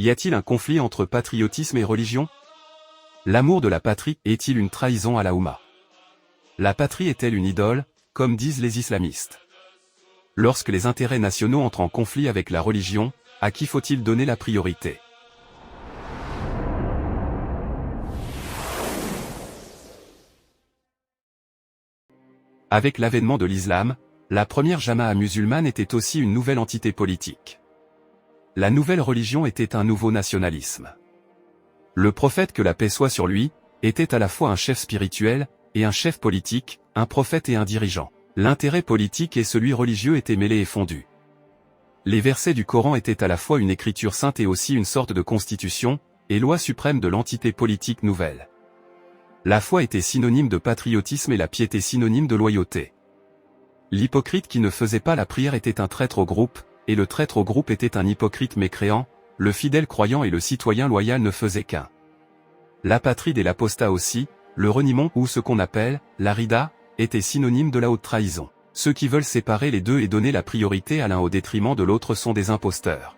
Y a-t-il un conflit entre patriotisme et religion? L'amour de la patrie est-il une trahison à la Oumma? La patrie est-elle une idole, comme disent les islamistes? Lorsque les intérêts nationaux entrent en conflit avec la religion, à qui faut-il donner la priorité? Avec l'avènement de l'islam, la première Jama'a musulmane était aussi une nouvelle entité politique. La nouvelle religion était un nouveau nationalisme. Le prophète, que la paix soit sur lui, était à la fois un chef spirituel et un chef politique, un prophète et un dirigeant. L'intérêt politique et celui religieux étaient mêlés et fondus. Les versets du Coran étaient à la fois une écriture sainte et aussi une sorte de constitution et loi suprême de l'entité politique nouvelle. La foi était synonyme de patriotisme et la piété synonyme de loyauté. L'hypocrite qui ne faisait pas la prière était un traître au groupe, et le traître au groupe était un hypocrite mécréant, le fidèle croyant et le citoyen loyal ne faisaient qu'un. L'apatride et l'apostat aussi, le reniement ou ce qu'on appelle la rida, était synonyme de la haute trahison. Ceux qui veulent séparer les deux et donner la priorité à l'un au détriment de l'autre sont des imposteurs.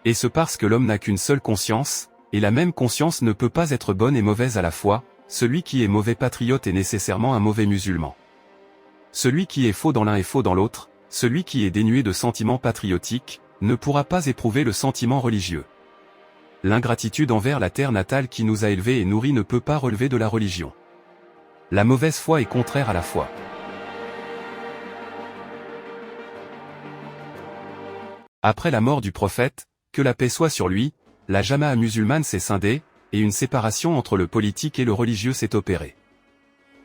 Et ce parce que l'homme n'a qu'une seule conscience, et la même conscience ne peut pas être bonne et mauvaise à la fois. Celui qui est mauvais patriote est nécessairement un mauvais musulman. Celui qui est faux dans l'un est faux dans l'autre, celui qui est dénué de sentiments patriotiques, ne pourra pas éprouver le sentiment religieux. L'ingratitude envers la terre natale qui nous a élevés et nourris ne peut pas relever de la religion. La mauvaise foi est contraire à la foi. Après la mort du prophète, que la paix soit sur lui, la Jama'a musulmane s'est scindée, et une séparation entre le politique et le religieux s'est opérée.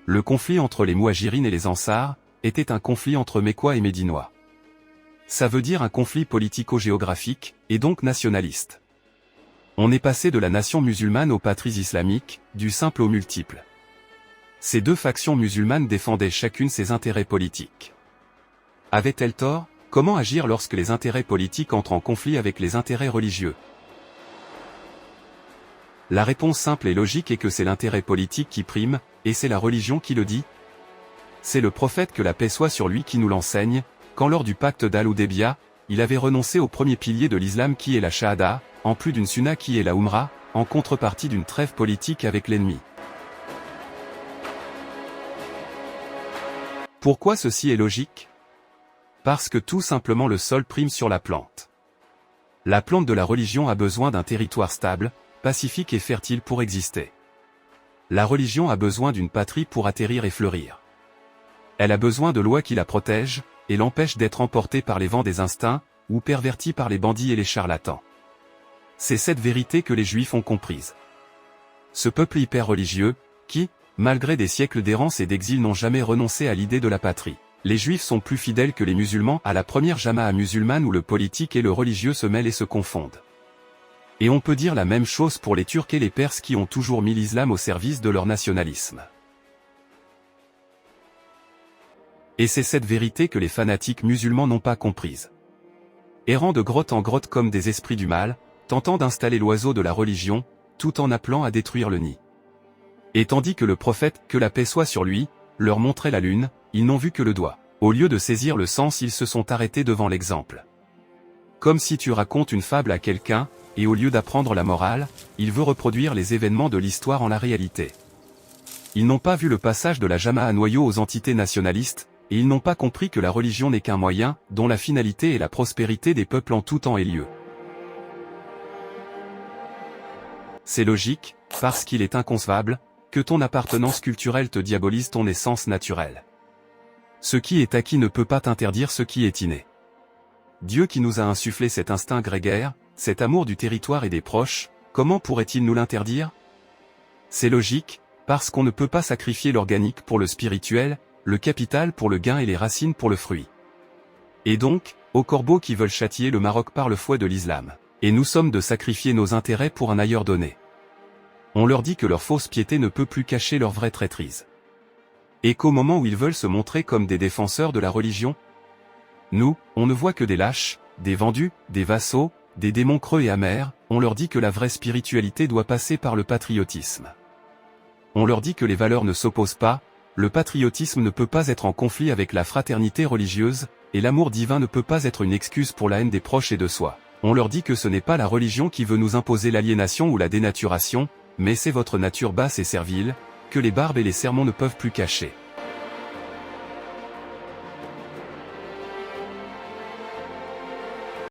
Le conflit entre les Mouhajirines et les Ansars était un conflit entre Mécois et Médinois. Ça veut dire un conflit politico-géographique, et donc nationaliste. On est passé de la nation musulmane aux patries islamiques, du simple au multiple. Ces deux factions musulmanes défendaient chacune ses intérêts politiques. Avait-elle tort? Comment agir lorsque les intérêts politiques entrent en conflit avec les intérêts religieux? La réponse simple et logique est que c'est l'intérêt politique qui prime, et c'est la religion qui le dit. C'est le prophète, que la paix soit sur lui, qui nous l'enseigne, quand lors du pacte d'Al-Hudaybiya, il avait renoncé au premier pilier de l'islam qui est la shahada, en plus d'une sunna qui est la umra, en contrepartie d'une trêve politique avec l'ennemi. Pourquoi ceci est logique? Parce que tout simplement le sol prime sur la plante. La plante de la religion a besoin d'un territoire stable, pacifique et fertile pour exister. La religion a besoin d'une patrie pour atterrir et fleurir. Elle a besoin de lois qui la protègent, et l'empêchent d'être emportée par les vents des instincts, ou pervertie par les bandits et les charlatans. C'est cette vérité que les Juifs ont comprise. Ce peuple hyper religieux, qui, malgré des siècles d'errance et d'exil, n'ont jamais renoncé à l'idée de la patrie. Les Juifs sont plus fidèles que les musulmans à la première Jama'a musulmane où le politique et le religieux se mêlent et se confondent. Et on peut dire la même chose pour les Turcs et les Perses qui ont toujours mis l'islam au service de leur nationalisme. Et c'est cette vérité que les fanatiques musulmans n'ont pas comprise. Errant de grotte en grotte comme des esprits du mal, tentant d'installer l'oiseau de la religion, tout en appelant à détruire le nid. Et tandis que le prophète, que la paix soit sur lui, leur montrait la lune, ils n'ont vu que le doigt. Au lieu de saisir le sens, ils se sont arrêtés devant l'exemple. Comme si tu racontes une fable à quelqu'un, et au lieu d'apprendre la morale, il veut reproduire les événements de l'histoire en la réalité. Ils n'ont pas vu le passage de la Jama'a noyau aux entités nationalistes, et ils n'ont pas compris que la religion n'est qu'un moyen, dont la finalité est la prospérité des peuples en tout temps et lieu. C'est logique, parce qu'il est inconcevable, que ton appartenance culturelle te diabolise ton essence naturelle. Ce qui est acquis ne peut pas t'interdire ce qui est inné. Dieu qui nous a insufflé cet instinct grégaire, cet amour du territoire et des proches, comment pourrait-il nous l'interdire? C'est logique, parce qu'on ne peut pas sacrifier l'organique pour le spirituel, le capital pour le gain et les racines pour le fruit. Et donc, aux corbeaux qui veulent châtier le Maroc par le fouet de l'islam, et nous sommes de sacrifier nos intérêts pour un ailleurs donné. On leur dit que leur fausse piété ne peut plus cacher leur vraie traîtrise. Et qu'au moment où ils veulent se montrer comme des défenseurs de la religion, nous, on ne voit que des lâches, des vendus, des vassaux, des démons creux et amers. On leur dit que la vraie spiritualité doit passer par le patriotisme. On leur dit que les valeurs ne s'opposent pas, le patriotisme ne peut pas être en conflit avec la fraternité religieuse, et l'amour divin ne peut pas être une excuse pour la haine des proches et de soi. On leur dit que ce n'est pas la religion qui veut nous imposer l'aliénation ou la dénaturation, mais c'est votre nature basse et servile, que les barbes et les sermons ne peuvent plus cacher.